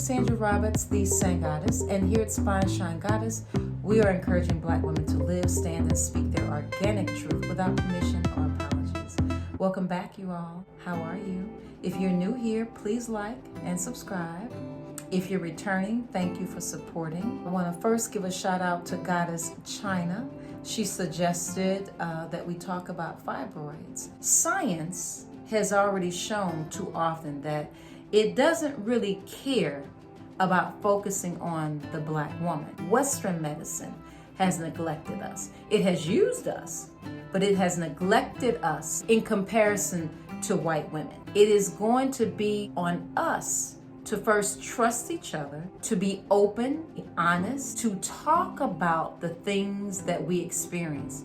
Sandra Roberts, the Sun Goddess, and here at Spine Shine Goddess, we are encouraging Black women to live, stand, and speak their organic truth without permission or apologies. Welcome back, you all. How are you? If you're new here, please like and subscribe. If you're returning, thank you for supporting. I want to first give a shout out to Goddess China. She suggested that we talk about fibroids. Science has already shown too often that it doesn't really care about focusing on the Black woman. Western medicine has neglected us. It has used us, but it has neglected us in comparison to white women. It is going to be on us to first trust each other, to be open, be honest, to talk about the things that we experience.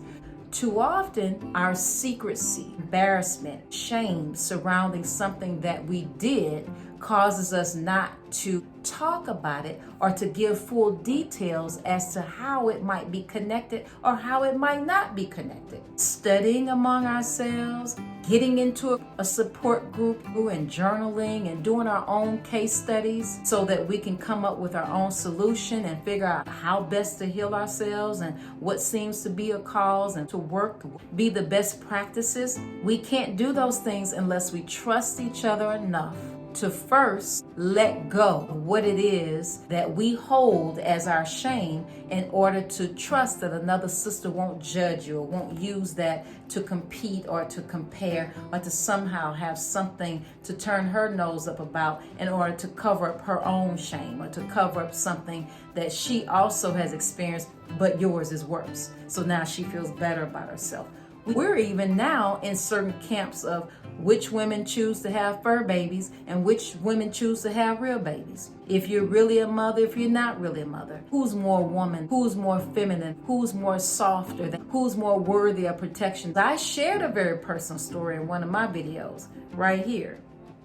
Too often, our secrecy, embarrassment, shame surrounding something that we did causes us not to talk about it or to give full details as to how it might be connected or how it might not be connected. Studying among ourselves, getting into a support group and journaling and doing our own case studies so that we can come up with our own solution and figure out how best to heal ourselves and what seems to be a cause and to work, be the best practices. We can't do those things unless we trust each other enough to first let go of what it is that we hold as our shame in order to trust that another sister won't judge you or won't use that to compete or to compare or to somehow have something to turn her nose up about in order to cover up her own shame or to cover up something that she also has experienced, but yours is worse. So now she feels better about herself. We're even now in certain camps of which women choose to have fur babies and which women choose to have real babies. If you're really a mother, if you're not really a mother, who's more woman, who's more feminine, who's more softer, who's more worthy of protection. I shared a very personal story in one of my videos right here.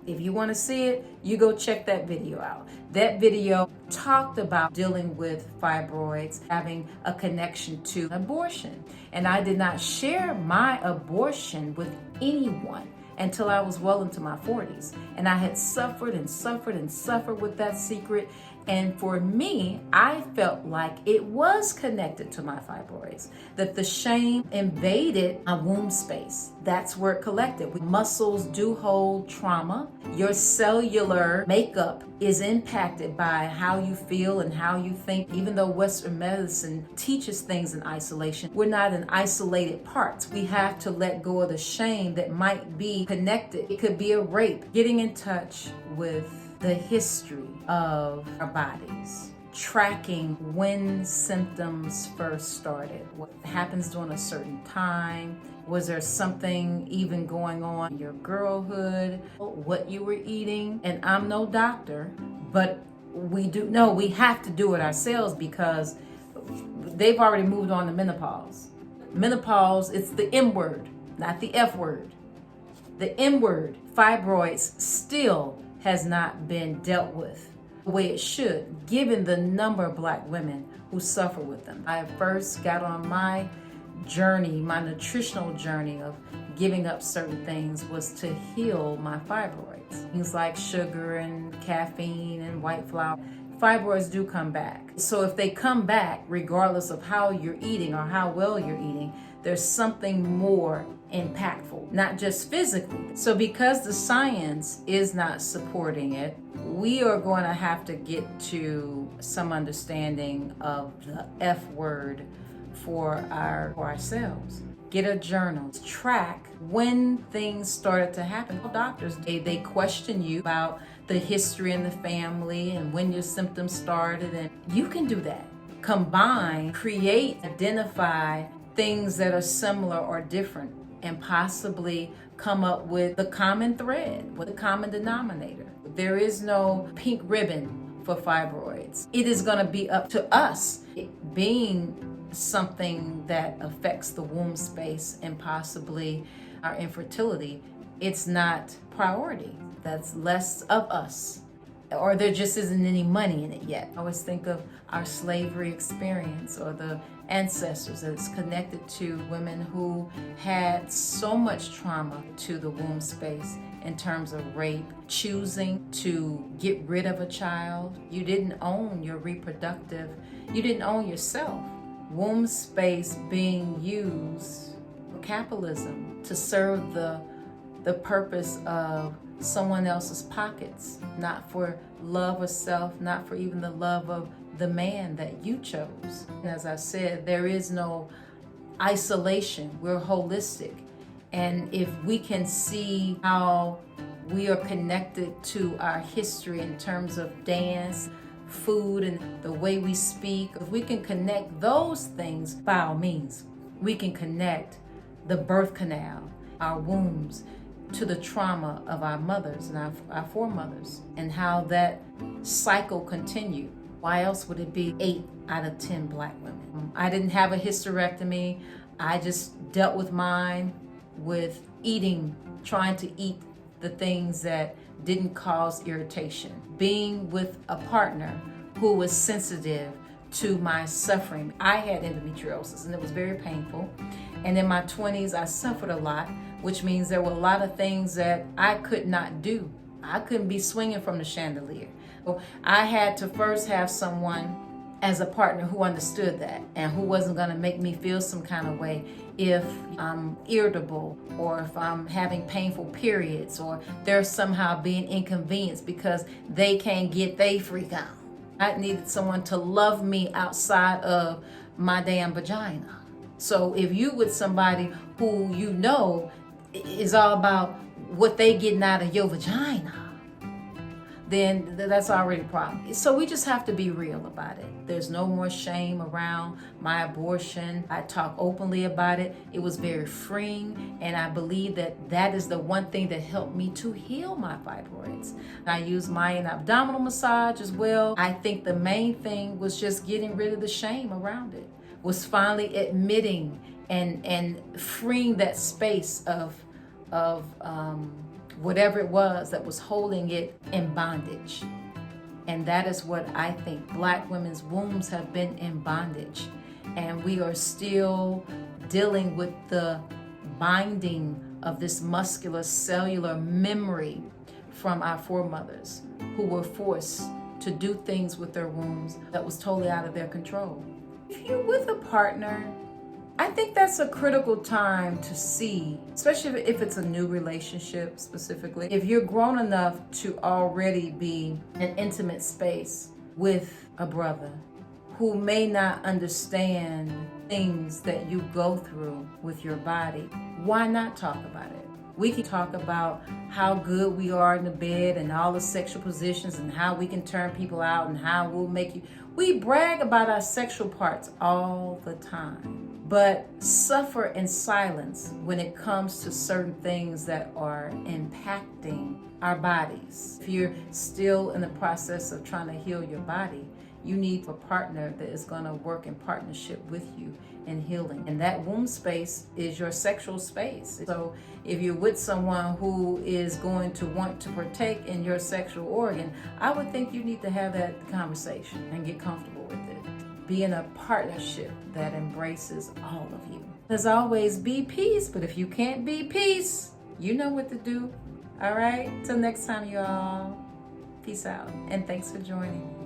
If you want to see it, you go check that video out. That video talked about dealing with fibroids, having a connection to abortion. And I did not share my abortion with anyone until I was well into my 40s. And I had suffered and suffered and suffered with that secret. And for me, I felt like it was connected to my fibroids, that the shame invaded my womb space. That's where it collected. Muscles do hold trauma. Your cellular makeup is impacted by how you feel and how you think. Even though Western medicine teaches things in isolation, we're not in isolated parts. We have to let go of the shame that might be connected. It could be a rape. Getting in touch with the history of our bodies, tracking when symptoms first started, what happens during a certain time, was there something even going on in your girlhood, what you were eating. And I'm no doctor, but we do know we have to do it ourselves because they've already moved on to menopause. Menopause, it's the M word, not the F word. The M word, fibroids, still has not been dealt with the way it should, given the number of Black women who suffer with them. I first got on my journey, my nutritional journey of giving up certain things was to heal my fibroids. Things like sugar and caffeine and white flour. Fibroids do come back. So if they come back, regardless of how you're eating or how well you're eating, there's something more impactful, not just physically. So because the science is not supporting it, we are going to have to get to some understanding of the F word for ourselves. Get a journal, track when things started to happen. Doctors, they question you about the history in the family and when your symptoms started, and you can do that. Combine, create, identify things that are similar or different, and possibly come up with the common thread, with the common denominator. There is no pink ribbon for fibroids. It is going to be up to us. It being something that affects the womb space and possibly our infertility, it's not priority. That's less of us. Or there just isn't any money in it yet. I always think of our slavery experience or the ancestors. It's connected to women who had so much trauma to the womb space in terms of rape, choosing to get rid of a child. You didn't own your reproductive, you didn't own yourself. Womb space being used for capitalism to serve the purpose of someone else's pockets, not for love of self, not for even the love of the man that you chose. And as I said, there is no isolation. We're holistic. And if we can see how we are connected to our history in terms of dance, food, and the way we speak, if we can connect those things, by all means, we can connect the birth canal, our wombs, to the trauma of our mothers and our foremothers, and how that cycle continued. Why else would it be 8 out of 10 Black women? I didn't have a hysterectomy. I just dealt with mine with eating, trying to eat the things that didn't cause irritation. Being with a partner who was sensitive to my suffering. I had endometriosis and it was very painful. And in my 20s, I suffered a lot, which means there were a lot of things that I could not do. I couldn't be swinging from the chandelier. So I had to first have someone as a partner who understood that and who wasn't going to make me feel some kind of way if I'm irritable or if I'm having painful periods or they're somehow being inconvenienced because they can't get they freak out. I needed someone to love me outside of my damn vagina. So if you with somebody who you know is all about what they getting out of your vagina, then that's already a problem. So we just have to be real about it. There's no more shame around my abortion. I talk openly about it. It was very freeing, and I believe that that is the one thing that helped me to heal my fibroids. I use my abdominal massage as well. I think the main thing was just getting rid of the shame around it, was finally admitting and freeing that space of whatever it was that was holding it in bondage. And that is what I think. Black women's wombs have been in bondage. And we are still dealing with the binding of this muscular cellular memory from our foremothers who were forced to do things with their wombs that was totally out of their control. If you're with a partner, I think that's a critical time to see, especially if it's a new relationship specifically. If you're grown enough to already be in an intimate space with a brother who may not understand things that you go through with your body, why not talk about it? We can talk about how good we are in the bed and all the sexual positions and how we can turn people out and how we'll make you. We brag about our sexual parts all the time, but suffer in silence when it comes to certain things that are impacting our bodies. If you're still in the process of trying to heal your body, you need a partner that is going to work in partnership with you in healing. And that womb space is your sexual space. So if you're with someone who is going to want to partake in your sexual organ, I would think you need to have that conversation and get comfortable with it. Be in a partnership that embraces all of you. As always, be peace, but if you can't be peace, you know what to do. All right? Till next time, y'all. Peace out. And thanks for joining.